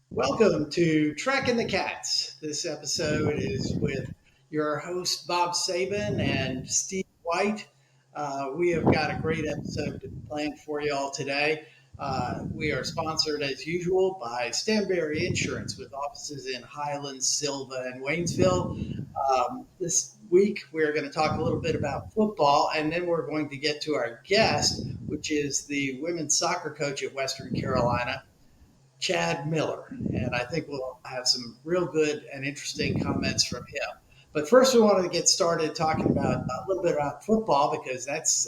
Welcome to Tracking the Cats. This episode is with your host, Bob Sabin and Steve White. We have got a great episode planned for you all today. We are sponsored, as usual, by Stanberry Insurance with offices in Highlands, Silva, and Waynesville. This week, we're going to talk a little bit about football, and then we're going to get to our guest, which is the women's soccer coach at Western Carolina, Chad Miller. And I think we'll have some real good and interesting comments from him. But first, we want to get started talking about a little bit about football because that's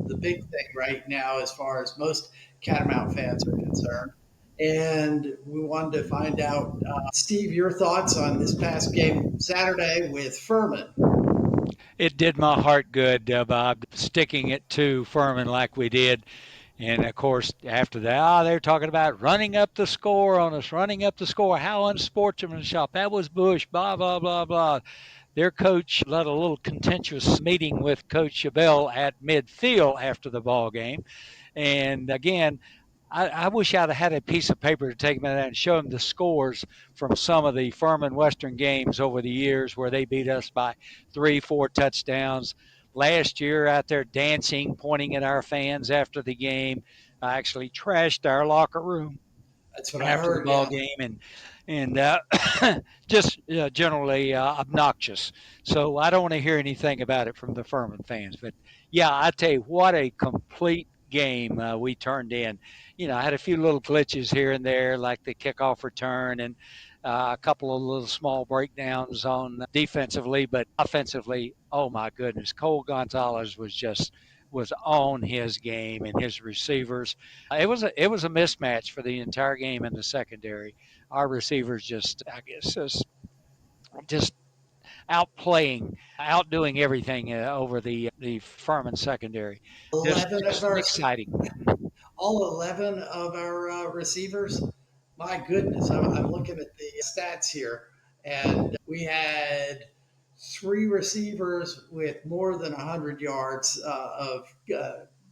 the big thing right now as far as most Catamount fans are concerned. And we wanted to find out, Steve, your thoughts on this past game Saturday with Furman. It did my heart good, Bob, sticking it to Furman like we did. And of course, after that, they're talking about running up the score on us, running up the score. How unsportsmanship. That was Bush, blah, blah, blah, blah. Their coach led a little contentious meeting with Coach Chabelle at midfield after the ball game. And again, I wish I'd have had a piece of paper to take them out and show them the scores from some of the Furman Western games over the years where they beat us by 3, 4 touchdowns. Last year, out there dancing, pointing at our fans after the game, I actually trashed our locker room That's what I after the heard. ball Yeah. game and just generally obnoxious. So I don't want to hear anything about it from the Furman fans. But yeah, I tell you what, a complete game we turned in. I had a few little glitches here and there, like the kickoff return and a couple of little small breakdowns on defensively, but offensively, oh my goodness, Cole Gonzalez was on his game and his receivers. It was a mismatch for the entire game in the secondary. Our receivers just, I guess, just outplaying, outdoing everything over the Furman secondary. Just 11 of just our exciting. all 11 of our receivers. My goodness, I'm looking at the stats here, and we had three receivers with more than 100 yards of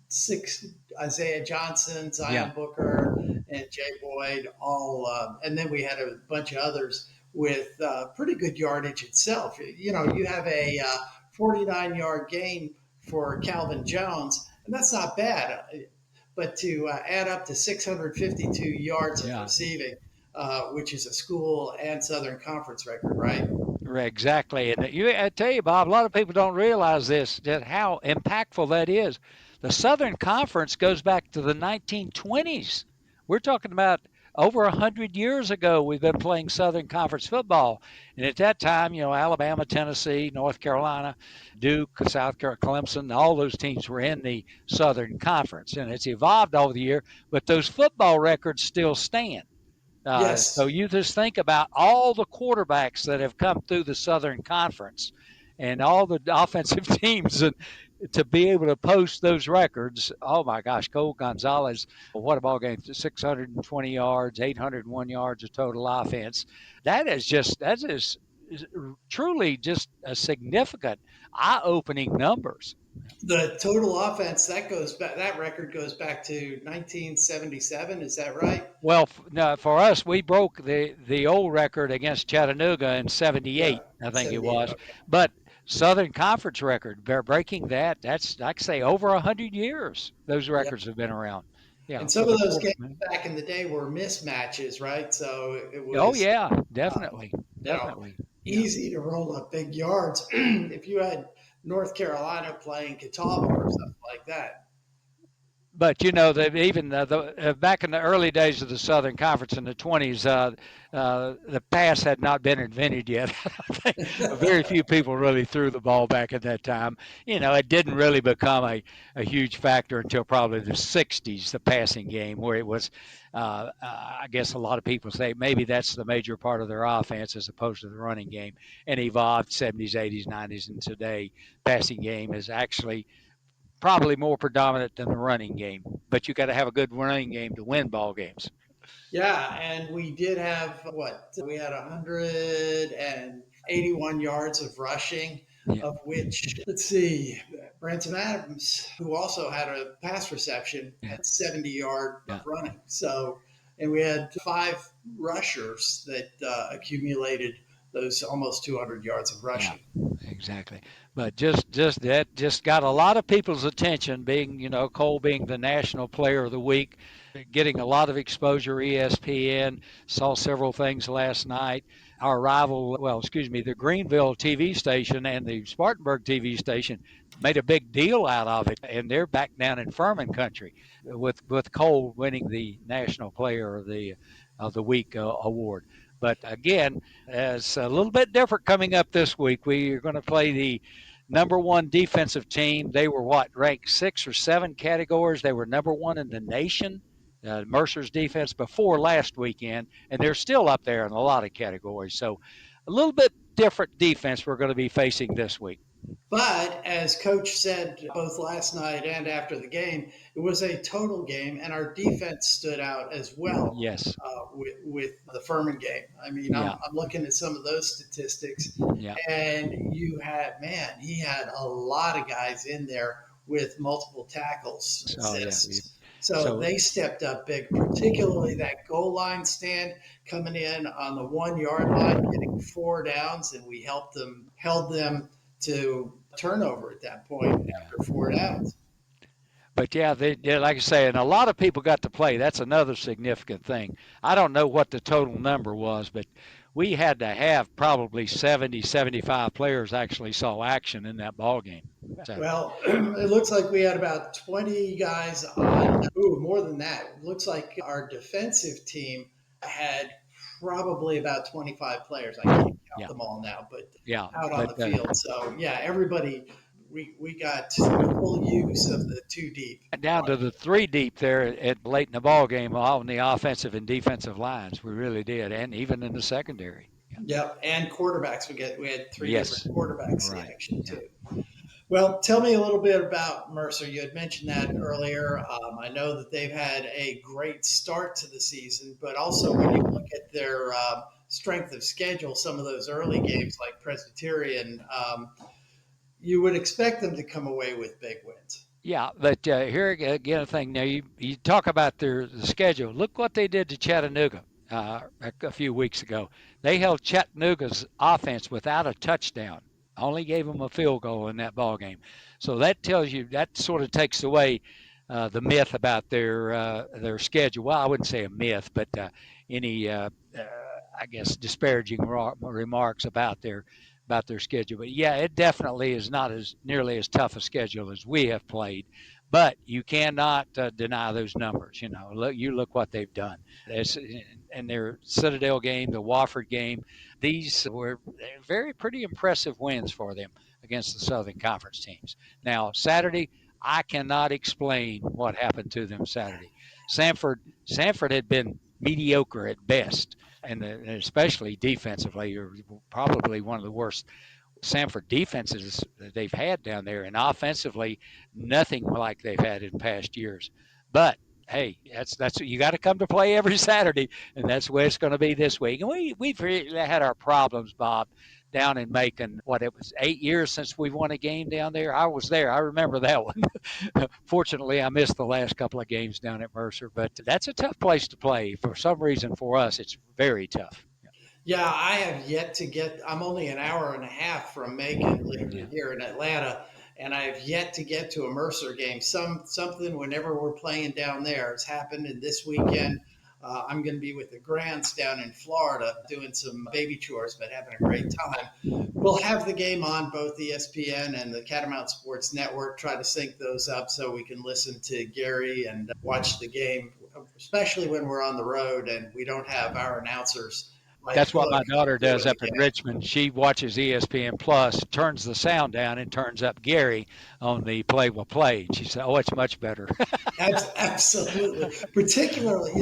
six: Isaiah Johnson, Yeah, Zion Booker, and Jay Boyd, all. And then we had a bunch of others with pretty good yardage itself. You have a 49-yard gain for Calvin Jones, and that's not bad. But to add up to 652 yards of yeah. receiving, which is a school and Southern Conference record, right? Right, exactly. And I tell you, Bob, a lot of people don't realize this, that how impactful that is. The Southern Conference goes back to the 1920s. We're talking about over 100 years ago we've been playing Southern Conference football. And at that time, Alabama, Tennessee, North Carolina, Duke, South Carolina, Clemson, all those teams were in the Southern Conference. And it's evolved over the year, but those football records still stand. So Yes. you just think about all the quarterbacks that have come through the Southern Conference and all the offensive teams, and to be able to post those records. Oh my gosh, Cole Gonzalez, what a ball game! 620 yards, 801 yards of total offense. That is truly just a significant, eye-opening numbers. The total offense that goes back, that record goes back to 1977. Is that right? Well, no, for us, we broke the old record against Chattanooga in Yeah, '78, I think it 78. was. Okay. But Southern Conference record, breaking that, that's, like I say, over 100 years those Yeah. records have been around. Yeah, And for some of the those quarter. games back in the day were mismatches, right? So it Oh, was, yeah, um, definitely. you know, Definitely. Yeah. easy to roll up big yards if you had North Carolina playing Catawba or something like that. But that even back in the early days of the Southern Conference in the 20s, the pass had not been invented yet. Very few people really threw the ball back at that time. It didn't really become a huge factor until probably the 60s, the passing game, where it was. I guess a lot of people say maybe that's the major part of their offense as opposed to the running game, and evolved 70s, 80s, 90s, and today passing game is actually probably more predominant than the running game. But you got to have a good running game to win ball games. Yeah, and we did have what? We had 181 yards of rushing, Yeah, of which, let's see, Branson Adams, who also had a pass reception, yeah, had 70 yard yeah. of running. So and we had five rushers that accumulated those almost 200 yards of Yeah, rushing. exactly. But just that just got a lot of people's attention. Being Cole being the national player of the week, getting a lot of exposure. ESPN saw several things last night. Our rival, well, excuse me, the Greenville TV station and the Spartanburg TV station made a big deal out of it, and they're back down in Furman country with Cole winning the national player of the week award. But again, it's a little bit different coming up this week. We are going to play the number one defensive team. They were what, ranked 6 or 7 categories. They were number one in the nation. Mercer's defense before last weekend, and they're still up there in a lot of categories. So, a little bit different defense we're going to be facing this week. But as coach said both last night and after the game, it was a total game, and our defense stood out as well Yes. with the Furman game. I mean, Yeah. I'm looking at some of those statistics, Yeah. and you had, man, he had a lot of guys in there with multiple tackles, Oh yeah. assists. So So they stepped up big, particularly that goal line stand coming in on the 1 yard line, getting 4 downs, and we held them to turnover at that point yeah. after 4 downs. But yeah, like I say, and a lot of people got to play. That's another significant thing. I don't know what the total number was, but we had to have probably 70, 75 players actually saw action in that ball game Saturday. Well, it looks like we had about 20 guys on. Ooh, more than that. It looks like our defensive team had probably about 25 players. I can't count Yeah, them all now, but yeah. out on But the field. So yeah, everybody. We got full use of the two deep down to line. the three deep there at late in the ball game on the offensive and defensive lines. We really did, and even in the secondary. Yeah. Yep, and quarterbacks. We had three different Yes. quarterbacks in Right. action Yeah. too. Well, tell me a little bit about Mercer. You had mentioned that earlier. I know that they've had a great start to the season, but also when you look at their strength of schedule, some of those early games like Presbyterian, you would expect them to come away with big wins. Yeah, but here again, a thing. Now you talk about the schedule. Look what they did to Chattanooga a few weeks ago. They held Chattanooga's offense without a touchdown. Only gave them a field goal in that ball game. So that tells you that sort of takes away the myth about their schedule. Well, I wouldn't say a myth, but any I guess disparaging remarks about their schedule. But yeah, it definitely is not as nearly as tough a schedule as we have played. But you cannot deny those numbers. You look what they've done. It's, in their Citadel game, the Wofford game, these were very pretty impressive wins for them against the Southern Conference teams. Now Saturday, I cannot explain what happened to them Saturday. Sanford had been mediocre at best, and especially defensively, you're probably one of the worst Sanford defenses that they've had down there, and offensively, nothing like they've had in past years. But hey, that's you got to come to play every Saturday, and that's the way it's going to be this week. And we've really had our problems, Bob, down in Macon. What, it was 8 years since we won a game down there. I was there. I remember that one. Fortunately, I missed the last couple of games down at Mercer, but that's a tough place to play. For some reason, for us, it's very tough. Yeah, I have yet to get. I'm only an hour and a half from Macon Yeah. here in Atlanta, and I have yet to get to a Mercer game. Something whenever we're playing down there, it's happened. And this weekend, I'm going to be with the Grands down in Florida doing some baby chores, but having a great time. We'll have the game on both ESPN and the Catamount Sports Network. Try to sync those up so we can listen to Gary and watch the game, especially when we're on the road and we don't have our announcers Mike That's what Cook my daughter doing does the up in game. Richmond. She watches ESPN Plus, turns the sound down, and turns up Gary on the play-by-play. She said, "Oh, it's much better." Absolutely. Particularly,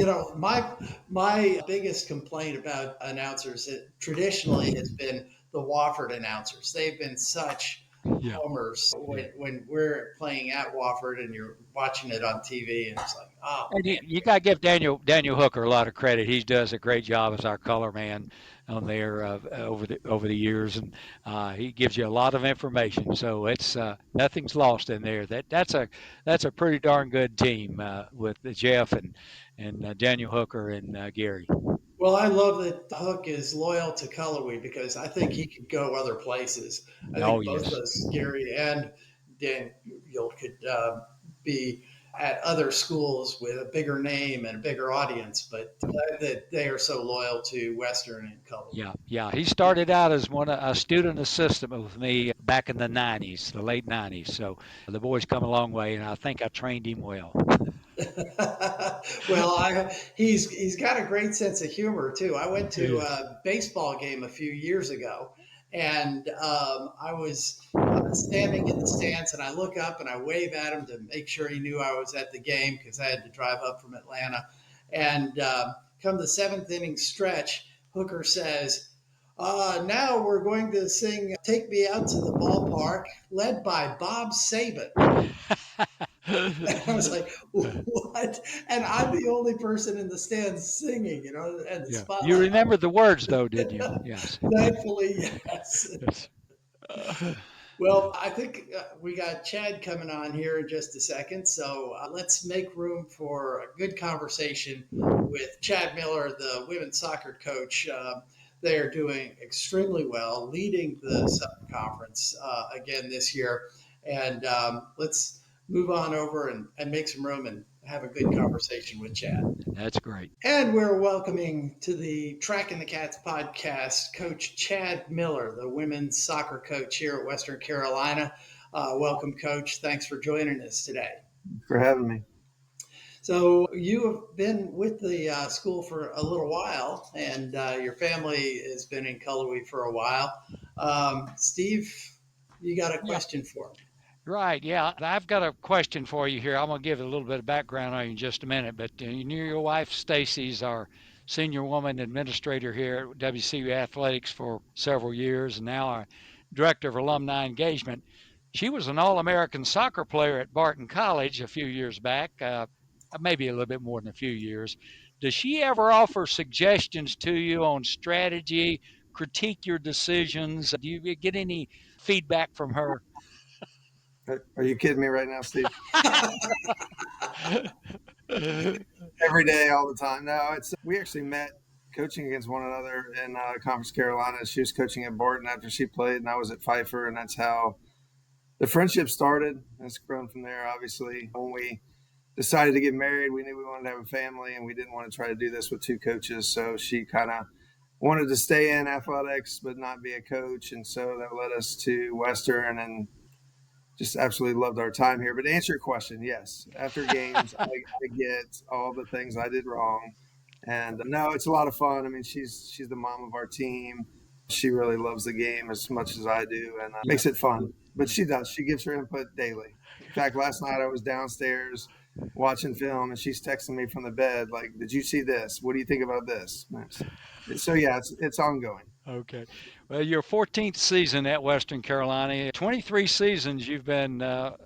my biggest complaint about announcers traditionally has been the Wofford announcers. They've been such Yeah. homers Yeah. when we're playing at Wofford and you're watching it on TV, and it's like, Oh And man. you got to give Daniel Hooker a lot of credit. He does a great job as our color man on there over the years, and he gives you a lot of information. So it's nothing's lost in there. That's a pretty darn good team with Jeff and Daniel Hooker and Gary. Well, I love that Hook is loyal to Colorway because I think he could go other places. I Oh think both yes, those, Gary and Daniel, could be at other schools with a bigger name and a bigger audience, but glad that they are so loyal to Western and Colorway. yeah. He started out as a student assistant with me back in the '90s, the late '90s. So the boy's come a long way, and I think I trained him well. Well, he's got a great sense of humor too. I went to Yes. a baseball game a few years ago, and I was standing in the stands, and I look up and I wave at him to make sure he knew I was at the game because I had to drive up from Atlanta. And come the seventh inning stretch, Hooker says, "Now we're going to sing 'Take Me Out to the Ballpark,' led by Bob Sabin." And I was like, what? And I'm the only person in the stands singing, and the Yeah. You spotlight. remember the words though, didn't you? Yes. Thankfully, yes. Yes. Well, I think we got Chad coming on here in just a second. So let's make room for a good conversation with Chad Miller, the women's soccer coach. They are doing extremely well, leading the Southern Conference again this year. And let's move on over and make some room and have a good conversation with Chad. That's great. And we're welcoming to the Track and the Cats podcast Coach Chad Miller, the women's soccer coach here at Western Carolina. Welcome, Coach. Thanks for joining us today. For having me. So, you have been with the school for a little while, and your family has been in Cullowhee for a while. Steve, you got a Yeah. question for me? Right. Yeah. I've got a question for you here. I'm going to give a little bit of background on you in just a minute. But you knew your wife, Stacy's our senior woman administrator here at WCU Athletics for several years, and now our director of alumni engagement. She was an All American soccer player at Barton College a few years back, maybe a little bit more than a few years. Does she ever offer suggestions to you on strategy, critique your decisions? Do you get any feedback from her? Are you kidding me right now, Steve? Every day, all the time. No, it's we actually met coaching against one another in Conference Carolina. She was coaching at Barton after she played, and I was at Pfeiffer, and that's how the friendship started. It's grown from there. Obviously, when we decided to get married, we knew we wanted to have a family, and we didn't want to try to do this with two coaches. So she kind of wanted to stay in athletics but not be a coach, and so that led us to Western and just absolutely loved our time here. But to answer your question, yes, after games, I get all the things I did wrong, and no, it's a lot of fun. I mean, she's the mom of our team. She really loves the game as much as I do, and Yeah. makes it fun. But she does. She gives her input daily. In fact, last night I was downstairs watching film, and she's texting me from the bed, like, "Did you see this? What do you think about this?" So yeah, it's ongoing. Okay. Well, your 14th season at Western Carolina, 23 seasons you've been a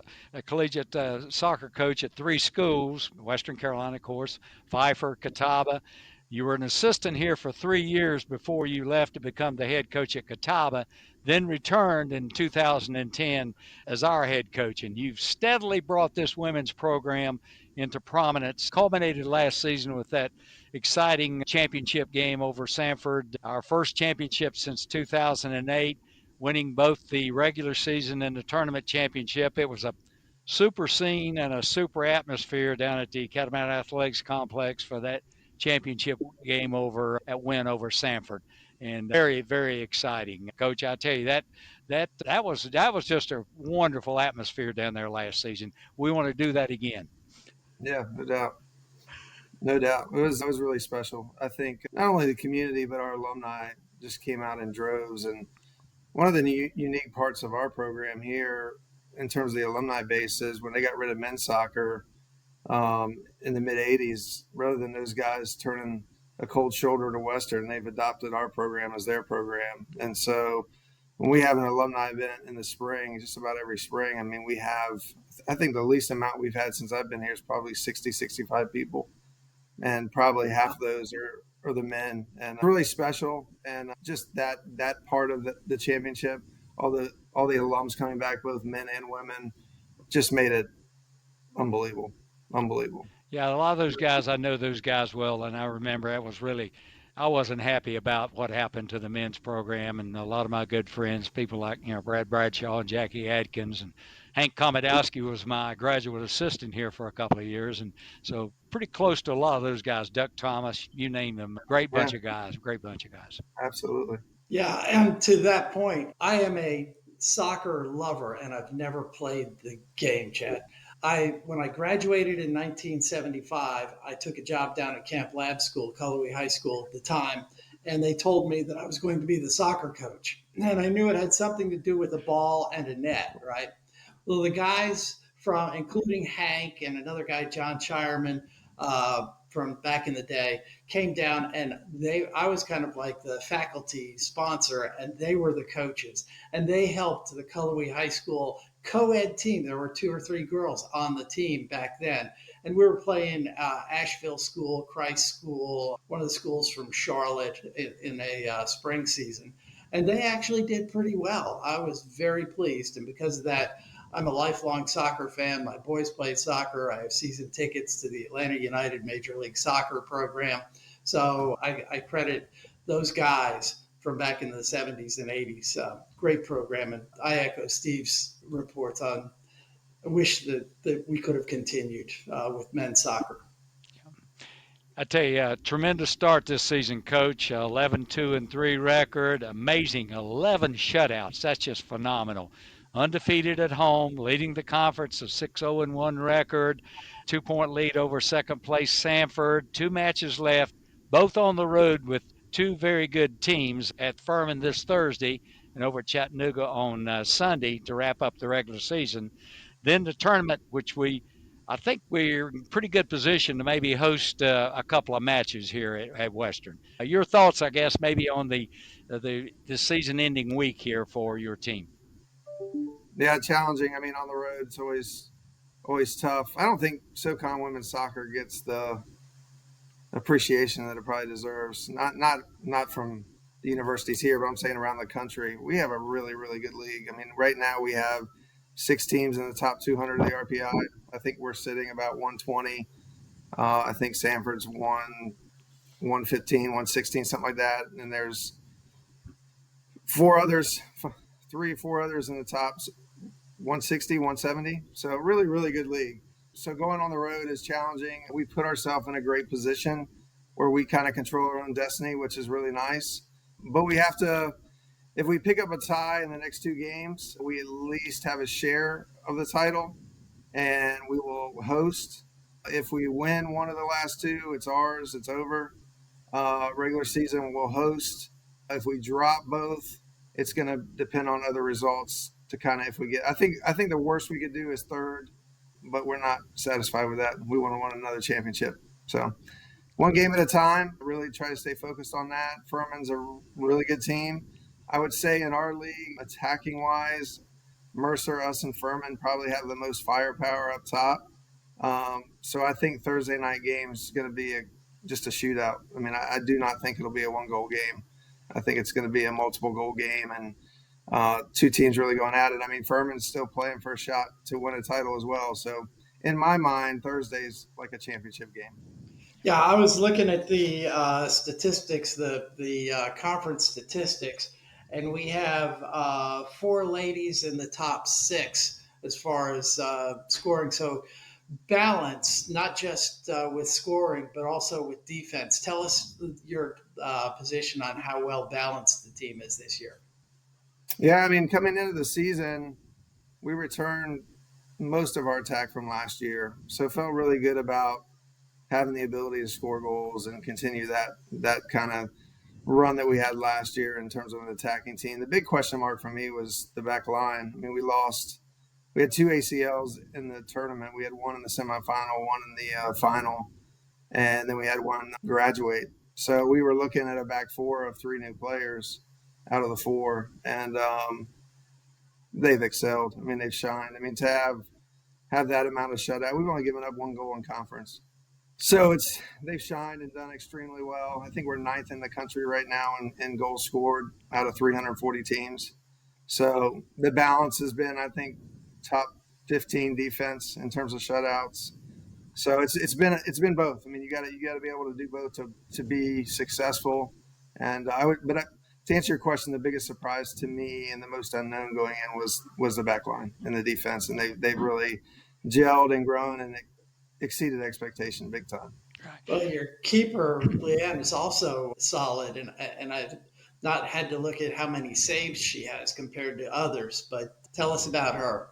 collegiate soccer coach at three schools, Western Carolina, of course, Pfeiffer, Catawba. You were an assistant here for 3 years before you left to become the head coach at Catawba, then returned in 2010 as our head coach. And you've steadily brought this women's program into prominence, culminated last season with that exciting championship game over Sanford, our first championship since 2008, winning both the regular season and the tournament championship. It was a super scene and a super atmosphere down at the Catamount Athletics Complex for that championship game over Sanford, and very, very exciting. Coach, I tell you that was just a wonderful atmosphere down there last season. We want to do that again. Yeah, no doubt. No doubt. It was really special. I think not only the community, but our alumni just came out in droves. And one of the unique parts of our program here, in terms of the alumni base, is when they got rid of men's soccer in the mid 80s, rather than those guys turning a cold shoulder to Western, they've adopted our program as their program. And so when we have an alumni event in the spring, just about every spring, I mean, we have, I think the least amount we've had since I've been here is probably 60, 65 people. And probably half of those are the men. And it's really special. And just that part of the championship, all the alums coming back, both men and women, just made it unbelievable. Unbelievable. Yeah, a lot of those guys, I know those guys well, and I remember it was really, I wasn't happy about what happened to the men's program, and a lot of my good friends, people like Brad Bradshaw and Jackie Adkins and Hank Komodowski was my graduate assistant here for a couple of years, and so pretty close to a lot of those guys. Duck Thomas, you name them, great Yeah, bunch of guys, great bunch of guys. absolutely. Yeah, and to that point, I am a soccer lover and I've never played the game, Chad. When I graduated in 1975, I took a job down at Camp Lab School, Cullowhee High School at the time, and they told me that I was going to be the soccer coach. And I knew it had something to do with a ball and a net, right? Well, the guys from, including Hank and another guy, John Shireman, from back in the day, came down and I was kind of like the faculty sponsor and they were the coaches and they helped the Cullowhee High School co-ed team. There were 2 or 3 girls on the team back then. And we were playing Asheville School, Christ School, one of the schools from Charlotte in a spring season. And they actually did pretty well. I was very pleased. And because of that, I'm a lifelong soccer fan. My boys played soccer. I have season tickets to the Atlanta United Major League Soccer program. So I credit those guys from back in the 70s and 80s. Great program. And I echo Steve's reports on, I wish that we could have continued with men's soccer. I tell you, tremendous start this season, Coach. 11-2-3 record, amazing 11 shutouts. That's just phenomenal. Undefeated at home, leading the conference, a 6-0-1 record, 2-point lead over second place Sanford. 2 matches left, both on the road with two very good teams at Furman this Thursday and over at Chattanooga on Sunday to wrap up the regular season. Then the tournament, which I think we're in pretty good position to maybe host a couple of matches here at Western. Your thoughts, I guess, maybe on the season-ending week here for your team. Yeah, challenging. I mean, on the road, it's always tough. I don't think SoCon women's soccer gets the appreciation that it probably deserves. Not from the universities here, but I'm saying around the country. We have a really, really good league. I mean, right now we have 6 teams in the top 200 of the RPI. I think we're sitting about 120. I think Sanford's 115, 116, something like that. And there's 3 or 4 others in the top 160, 170. So really, really good league. So going on the road is challenging. We put ourselves in a great position where we kind of control our own destiny, which is really nice. But we have to, if we pick up a tie in the next 2 games, we at least have a share of the title and we will host. If we win one of the last 2, it's ours, it's over. Regular season, we'll host. If we drop both, it's going to depend on other results to kind of if we get. I think the worst we could do is 3rd, but we're not satisfied with that. We want to win another championship. So 1 game at a time. Really try to stay focused on that. Furman's a really good team. I would say in our league, attacking wise, Mercer, us, and Furman probably have the most firepower up top. So I think Thursday night game is going to be just a shootout. I mean, I do not think it'll be a 1-goal game. I think it's going to be a multiple goal game and 2 teams really going at it. I mean, Furman's still playing for a shot to win a title as well. So in my mind, Thursday's like a championship game. Yeah, I was looking at the statistics, the conference statistics, and we have 4 ladies in the top 6 as far as scoring. So balance, not just with scoring, but also with defense. Tell us your position on how well balanced the team is this year. Yeah, I mean, coming into the season, we returned most of our attack from last year, so it felt really good about having the ability to score goals and continue that kind of run that we had last year in terms of an attacking team. The big question mark for me was the back line. I mean, we had 2 ACLs in the tournament. We had one in the semifinal, one in the final, and then we had one graduate. So we were looking at a back 4 of 3 new players. out of the 4, and they've excelled. I mean, they've shined. I mean, to have that amount of shutout, we've only given up 1 goal in conference. So they've shined and done extremely well. I think we're 9th in the country right now in goals scored out of 340 teams. So the balance has been, I think, top 15 defense in terms of shutouts. So it's been both. I mean, you got to be able to do both to be successful. And to answer your question, the biggest surprise to me and the most unknown going in was the back line and the defense, and they've really gelled and grown and exceeded expectation big time. Well, your keeper, Leanne, is also solid, and I've not had to look at how many saves she has compared to others, but tell us about her.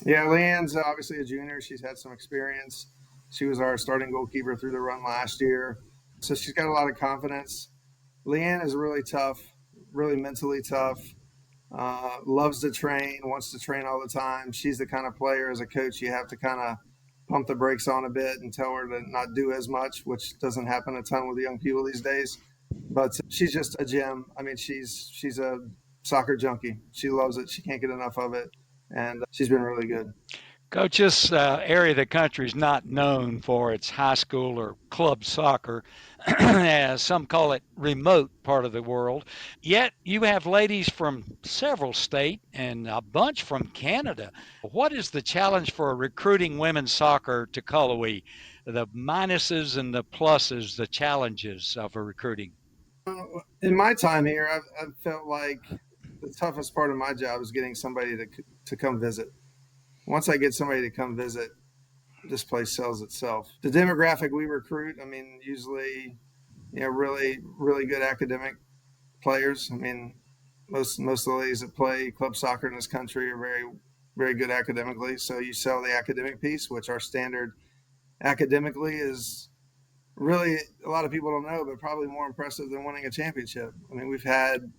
Yeah, Leanne's obviously a junior. She's had some experience. She was our starting goalkeeper through the run last year. So she's got a lot of confidence. Leanne is really tough, really mentally tough, loves to train, wants to train all the time. She's the kind of player as a coach you have to kind of pump the brakes on a bit and tell her to not do as much, which doesn't happen a ton with young people these days. But she's just a gem. I mean, she's a soccer junkie. She loves it. She can't get enough of it. And she's been really good. Coach, this area of the country is not known for its high school or club soccer, as some call it remote part of the world. Yet you have ladies from several states and a bunch from Canada. What is the challenge for recruiting women's soccer to Cullowhee? The minuses and the pluses, the challenges of a recruiting. In my time here, I've felt like the toughest part of my job is getting somebody to come visit. Once I get somebody to come visit, this place sells itself. The demographic we recruit, I mean, usually, really, really good academic players. I mean, most of the ladies that play club soccer in this country are very, very good academically. So you sell the academic piece, which our standard academically is really, a lot of people don't know, but probably more impressive than winning a championship. I mean, we've had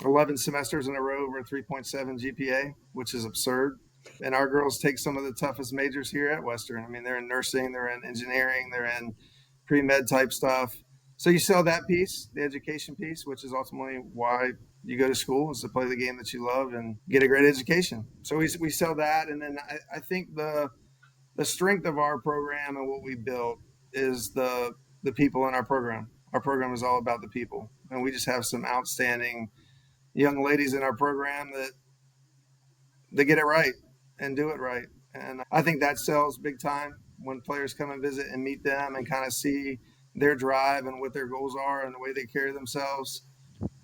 11 semesters in a row over 3.7 GPA, which is absurd. And our girls take some of the toughest majors here at Western. I mean, they're in nursing, they're in engineering, they're in pre-med type stuff. So you sell that piece, the education piece, which is ultimately why you go to school, is to play the game that you love and get a great education. So we sell that. And then I think the strength of our program and what we built is the people in our program. Our program is all about the people. And we just have some outstanding young ladies in our program that they get it right and do it right. And I think that sells big time when players come and visit and meet them and kind of see their drive and what their goals are and the way they carry themselves.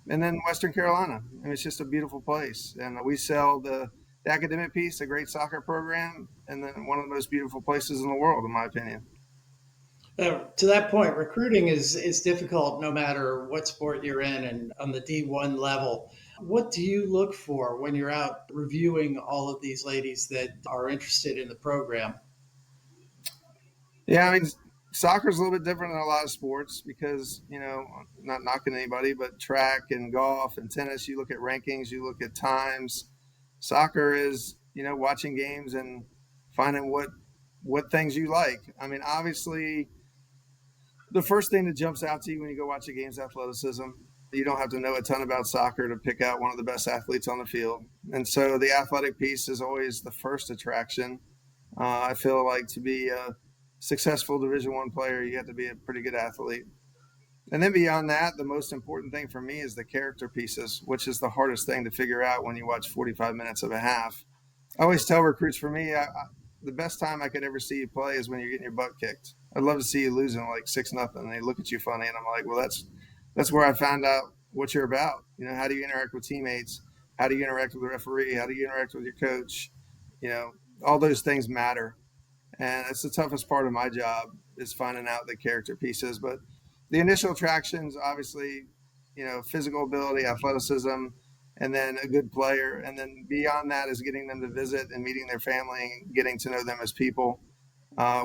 And then Western Carolina, I mean, it's just a beautiful place. And we sell the academic piece, a great soccer program, and then one of the most beautiful places in the world, in my opinion. To that point, recruiting is difficult no matter what sport you're in and on the D1 level. What do you look for when you're out reviewing all of these ladies that are interested in the program? Yeah, I mean, soccer is a little bit different than a lot of sports because, not knocking anybody, but track and golf and tennis, you look at rankings, you look at times. Soccer is, watching games and finding what things you like. I mean, obviously, the first thing that jumps out to you when you go watch a game is athleticism. You don't have to know a ton about soccer to pick out one of the best athletes on the field. And so the athletic piece is always the first attraction. I feel like to be a successful Division I player, you have to be a pretty good athlete. And then beyond that, the most important thing for me is the character pieces, which is the hardest thing to figure out when you watch 45 minutes of a half. I always tell recruits, for me, the best time I could ever see you play is when you're getting your butt kicked. I'd love to see you losing like 6-0, and they look at you funny, and I'm like, well, that's where I found out what you're about. How do you interact with teammates? How do you interact with the referee? How do you interact with your coach? All those things matter. And it's the toughest part of my job is finding out the character pieces. But the initial attractions, obviously, physical ability, athleticism, and then a good player. And then beyond that is getting them to visit and meeting their family and getting to know them as people.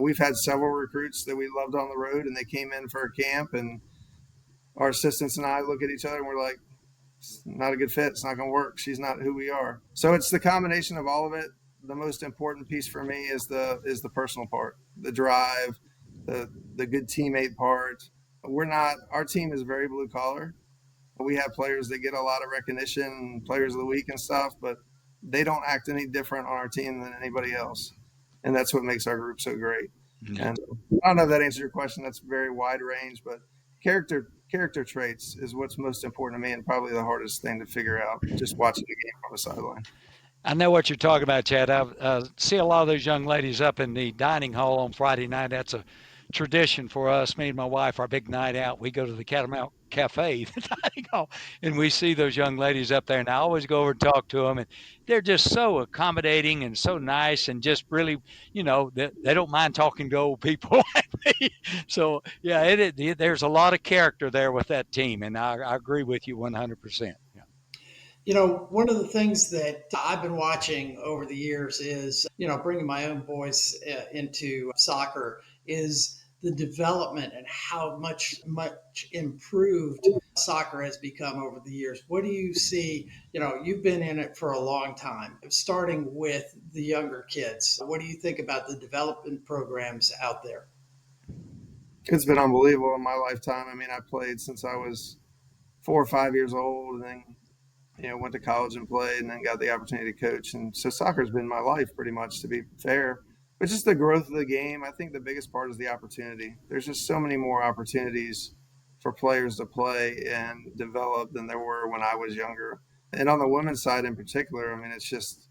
We've had several recruits that we loved on the road, and they came in for a camp, and our assistants and I look at each other and we're like, it's not a good fit. It's not going to work. She's not who we are. So it's the combination of all of it. The most important piece for me is the personal part, the drive, the good teammate part. Our team is very blue collar. We have players that get a lot of recognition, players of the week and stuff, but they don't act any different on our team than anybody else. And that's what makes our group so great. Yeah. And I don't know if that answers your question. That's very wide range, but character traits is what's most important to me and probably the hardest thing to figure out just watching the game from the sideline. I know what you're talking about, Chad. I see a lot of those young ladies up in the dining hall on Friday night. That's a tradition for us. Me and my wife, our big night out, we go to the Catamount Cafe, the dining hall, and we see those young ladies up there. And I always go over and talk to them, and they're just so accommodating and so nice, and just really, they don't mind talking to old people like me. So yeah, there's a lot of character there with that team, and I agree with you 100%. Yeah. One of the things that I've been watching over the years is, bringing my own boys into soccer is the development and how much improved soccer has become over the years. What do you see? You've been in it for a long time, starting with the younger kids. What do you think about the development programs out there? It's been unbelievable in my lifetime. I mean, I played since I was 4 or 5 years old, and then went to college and played, and then got the opportunity to coach. And so soccer's been my life pretty much, to be fair. But just the growth of the game, I think the biggest part is the opportunity. There's just so many more opportunities for players to play and develop than there were when I was younger. And on the women's side in particular, I mean, it's just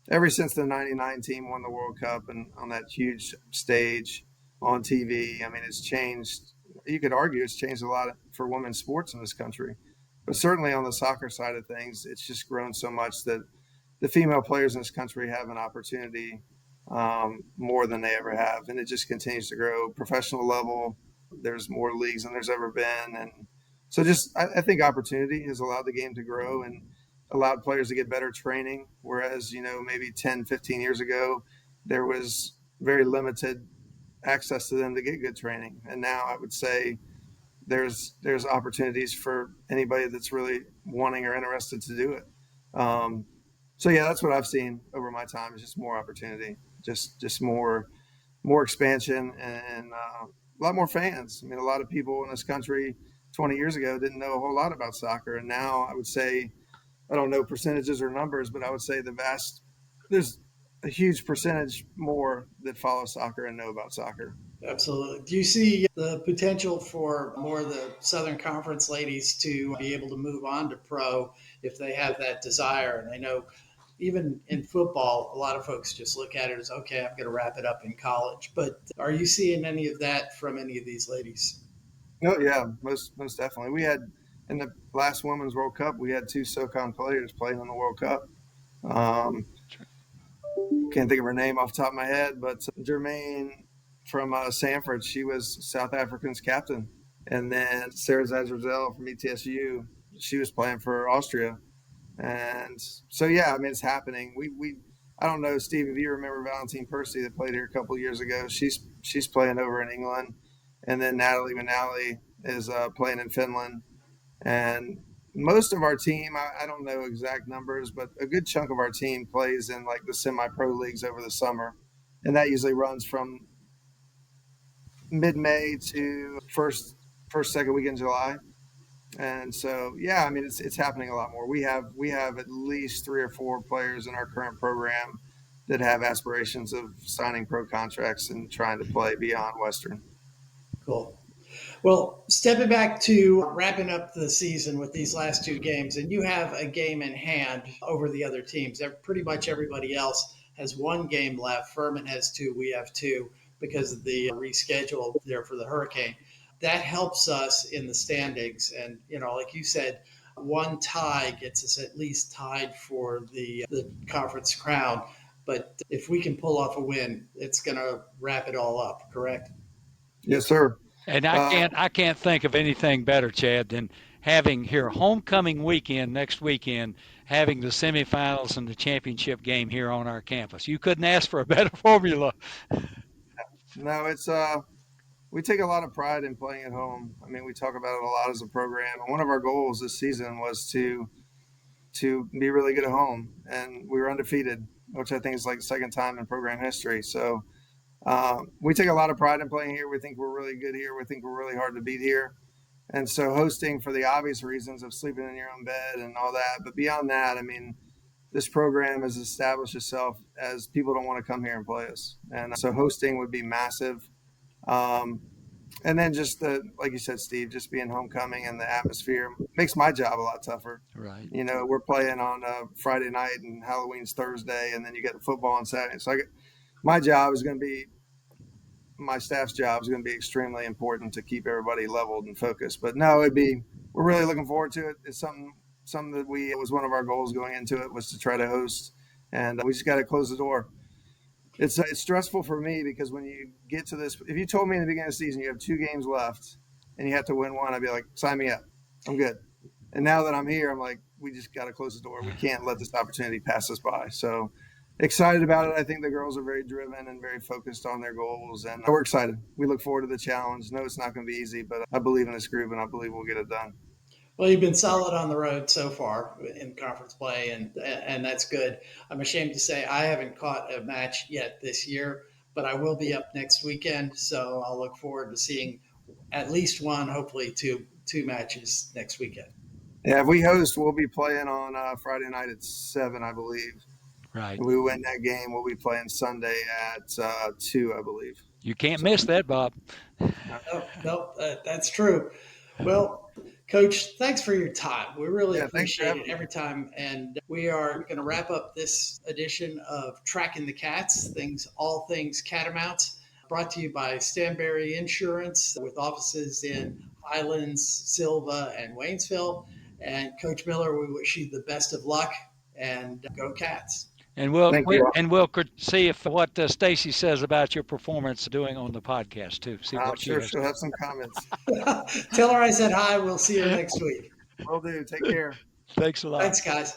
ever since the '99 team won the World Cup and on that huge stage on TV, I mean, it's changed. You could argue it's changed a lot for women's sports in this country. But certainly on the soccer side of things, it's just grown so much that the female players in this country have an opportunity more than they ever have. And it just continues to grow. Professional level, there's more leagues than there's ever been. And so I think opportunity has allowed the game to grow and allowed players to get better training. Whereas, maybe 10, 15 years ago, there was very limited access to them to get good training. And now I would say there's opportunities for anybody that's really wanting or interested to do it. So yeah, that's what I've seen over my time is just more opportunity, just more expansion and a lot more fans. I mean, a lot of people in this country 20 years ago didn't know a whole lot about soccer, and now I would say I don't know percentages or numbers, but I would say there's a huge percentage more that follow soccer and know about soccer. Absolutely. Do you see the potential for more of the Southern Conference ladies to be able to move on to pro if they have that desire? And I know even in football, a lot of folks just look at it as, okay, I'm going to wrap it up in college. But are you seeing any of that from any of these ladies? Oh yeah, most definitely. We had in the last Women's World Cup, we had two SoCon players playing in the World Cup. Um, can't think of her name off the top of my head, but Jermaine from Sanford, she was South Africa's captain. And then Sarah Zazrazel from ETSU, she was playing for Austria. And so, yeah, I mean, it's happening. I don't know, Steve, if you remember Valentine Percy that played here a couple of years ago. She's playing over in England. And then Natalie Manali is playing in Finland. And most of our team, I don't know exact numbers, but a good chunk of our team plays in like the semi-pro leagues over the summer. And that usually runs from mid-May to second week in July. And so, yeah, I mean, it's happening a lot more. We have at least 3 or 4 players in our current program that have aspirations of signing pro contracts and trying to play beyond Western. Cool. Well, stepping back to wrapping up the season with these last two games, and you have a game in hand over the other teams. Pretty much everybody else has one game left. Furman has two. We have two because of the reschedule there for the hurricane. That helps us in the standings. And, like you said, one tie gets us at least tied for the conference crown. But if we can pull off a win, it's going to wrap it all up, correct? Yes, sir. And I can't think of anything better, Chad, than having here homecoming weekend next weekend, having the semifinals and the championship game here on our campus. You couldn't ask for a better formula. No, it's we take a lot of pride in playing at home. I mean, we talk about it a lot as a program. And one of our goals this season was to be really good at home, and we were undefeated, which I think is like the second time in program history. So we take a lot of pride in playing here. We think we're really good here. We think we're really hard to beat here. And so hosting for the obvious reasons of sleeping in your own bed and all that. But beyond that, I mean, this program has established itself as people don't want to come here and play us. And so hosting would be massive. Um, and then just like you said, Steve, just being homecoming and the atmosphere makes my job a lot tougher. Right. You know, we're playing on Friday night and Halloween's Thursday, and then you get the football on Saturday. So my job is going to be my staff's job is going to be extremely important to keep everybody leveled and focused. But no, we're really looking forward to it. It's something that it was one of our goals going into it was to try to host, and we just got to close the door. It's stressful for me because when you get to this, if you told me in the beginning of the season you have 2 games left and you have to win one, I'd be like, sign me up, I'm good. And now that I'm here, I'm like, we just got to close the door. We can't let this opportunity pass us by. So excited about it. I think the girls are very driven and very focused on their goals, and we're excited. We look forward to the challenge. No, it's not going to be easy, but I believe in this group, and I believe we'll get it done. Well, you've been solid on the road so far in conference play, and that's good. I'm ashamed to say I haven't caught a match yet this year, but I will be up next weekend, so I'll look forward to seeing at least one, hopefully two matches next weekend. Yeah, if we host, we'll be playing on Friday night at 7, I believe. Right. If we win that game, we'll be playing Sunday at 2, I believe. You can't miss that, Bob. No, that's true. Well, Coach, thanks for your time. We really appreciate it every time. And we are going to wrap up this edition of Tracking the Cats, all things Catamounts, brought to you by Stanberry Insurance with offices in Highlands, Silva, and Waynesville. And Coach Miller, we wish you the best of luck and go Cats. And we'll see if what Stacy says about your performance doing on the podcast too. See I'm what sure she'll have some comments. Tell her I said hi. We'll see her next week. Will do. Take care. Thanks a lot. Thanks, guys.